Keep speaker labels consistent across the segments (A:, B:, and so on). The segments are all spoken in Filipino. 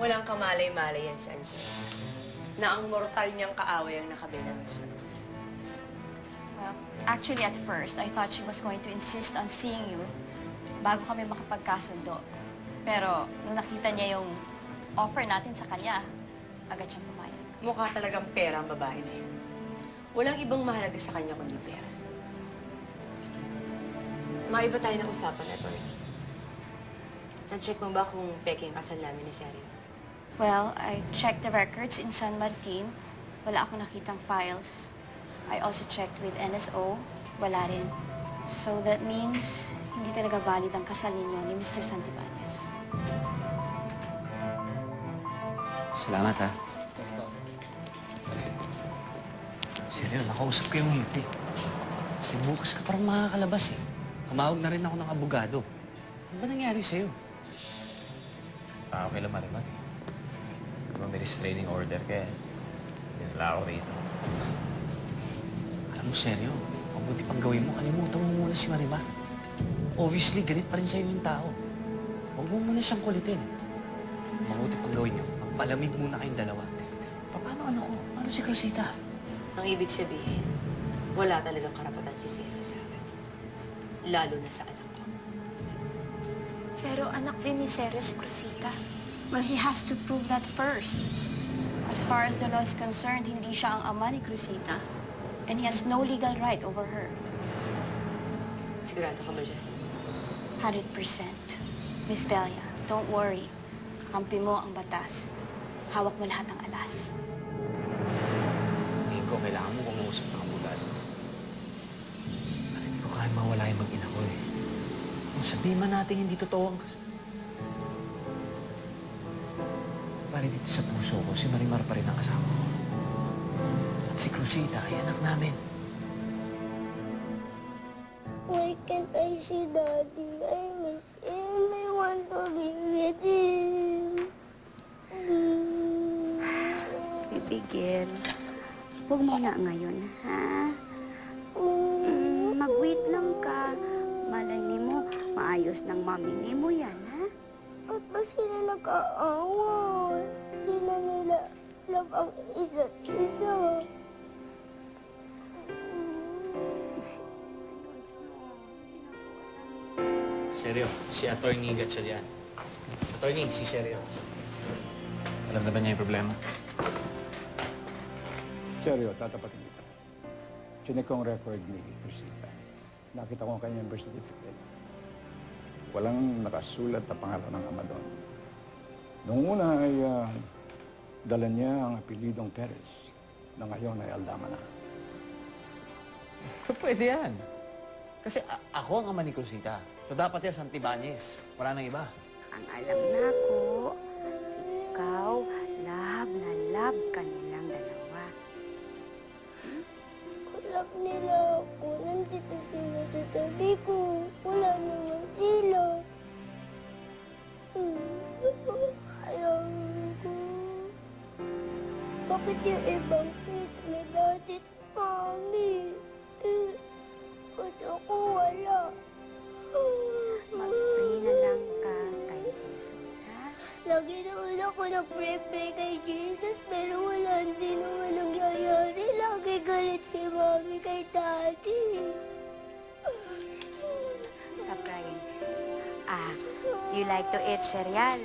A: Walang kamalay-malay yan si Angel. Na ang mortal niyang kaaway ang nakabilang ng sunod.
B: Well, actually at first, I thought she was going to insist on seeing you bago kami makapagkasundo. Pero nung nakita niya yung offer natin sa kanya, agad siyang pumayag.
A: Mukha talagang pera ang babae na yun. Walang ibang mahalaga sa kanya kundi pera. Maiba tayo ng usapan, Atty. Na-check mo ba kung peke ang kasal namin ni Sergio?
B: Well, I checked the records in San Martin. Wala akong nakitang files. I also checked with NSO. Wala rin. So that means, hindi talaga valid ang kasal ninyo ni Mr. Santibanez.
C: Salamat, ha. Seryo, nakausap ko yung hipi. Eh, bukas ka parang makakalabas, eh. Tumawag na rin ako ng abogado. Ano ba nangyari sa'yo?
D: Okay lang, Marimar. Diba may restraining order ka, eh. Dinala ako rito.
C: Alam mo, seryo, mabuti pang gawin mo, kalimutan mo muna si Marimar. Obviously, galit pa rin sa'yo yung tao. Huwag mo muna siyang kulitin. Mabuti pang gawin niyo, magpalamig muna kayong dalawa. Paano ano ko? Paano si Cruzita?
A: Ang ibig sabihin, wala talagang karapatan si Sergio sa akin. Lalo na sa anak ko.
B: Pero anak din ni Sergio si Cruzita. Well, he has to prove that first. As far as the law is concerned, hindi siya ang ama ni Cruzita. And he has no legal right over her.
A: Sigurado ka ba dyan?
B: 100%. Miss Belia, don't worry. Kakampi mo ang batas. Hawak mo lahat ng alas.
C: Tingin ko, kailangan mo kumausap ng abogado. Hindi ko kaya mawala yung mag-ina ko, eh. Kung sabihin man natin hindi totoo ang Pare, dito sa puso ko, si Marimar pa rin ang kasama ko. At si Cruzita ay anak namin.
E: Why can't I see Daddy? I miss him. I want to be with him.
F: Bibigil. Huwag mo na ngayon, ha? Mag-wait lang ka. Malay ni mo, maayos ng mami ni mo yan, ha?
E: Ba't ba sila nag-aaway? Di na nila love ang isa't isa.
C: Seryo, si Atty. Gatchalian. Attorney, si Seryo.
D: Alam na ba niya yung problema?
G: Seryo, tatapatin kita. Chinek ko ang record ni Cruzita. Nakita ko ang kanyang birth certificate. Walang nakasulat na pangalan ng ama doon. Noong una ay dala niya ang apelidong Perez na ngayon ay Aldama na.
C: Pwede yan. Kasi ako ang ama ni Cruzita. So dapat yan Santibanez. Wala nang iba.
F: Ang alam na ko, ikaw, love na love ka nilang dalawa.
E: Love nila ako. Nandito sila sa tabi ko. Wala naman sila. Alam ko. Bakit yung ibang kids may daddy at mommy? Ba't ako wala?
F: Mag-pray na lang ka kay Jesus, ha?
E: Lagi naman ako nag-pray kay Jesus, pero wala din naman nangyayari. Lagi galit si Mommy kay Daddy.
F: Stop crying. You like to eat cereal?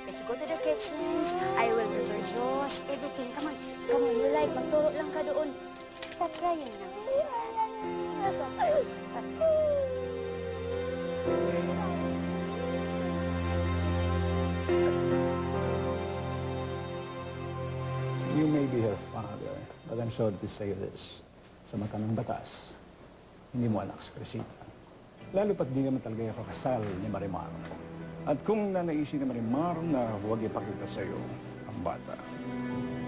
F: Let's go to the kitchens. I will prepare juice, everything. Come on, you like. Magturo lang ka doon. Stop crying na. Stop.
G: You may be her father, but I'm sorry to say this. Sa mata ng batas, hindi mo anak si Cruzita. Lalo pat di naman talaga yung kakasal ni Marimar. At kung nanaisin ni Marimar na huwag ipakita sa'yo ang bata,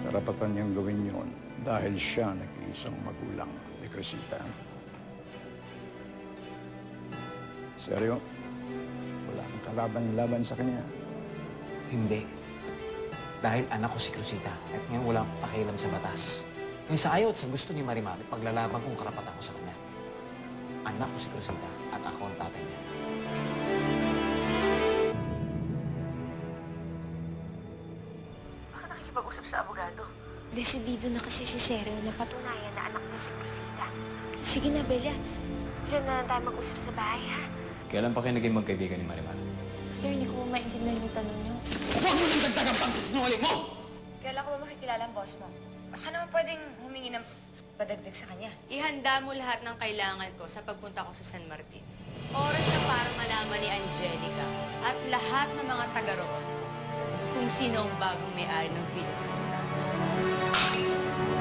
G: karapatan niyang gawin yun dahil siya nag-iisang magulang ni Cruzita. Seryo, wala kang kalaban-laban sa kanya.
C: Hindi. Dahil anak ko si Cruzita at ngayon wala akong pakialam sa batas. Kung sa ayaw at sa gusto ni Marimar, paglalaban kong karapatan ko sa kanya. Anak ko si Cruzita at ako ang tatay niya.
A: makipag-usap sa abogado.
B: Desidido na kasi si Sergio na patunayan na anak niya si Cruzita. Sige na, Bella. Diyan na tayo mag-usap sa bahay, ha?
D: Kailan pa kayo naging magkaibigan ni Marimar?
B: Sir, hindi ko maintindihan yung tanong niyo.
C: Huwag mo siyang dagdagan pang sa sinungaling mo!
H: Kailan ko ba makikilala ang boss mo? Baka naman pwedeng humingi ng padagdag sa kanya.
A: Ihanda mo lahat ng kailangan ko sa pagpunta ko sa San Martin. Oras na para malaman ni Angelica at lahat ng mga taga roon kung sino ang bagong may-ari ng Villa San Martin.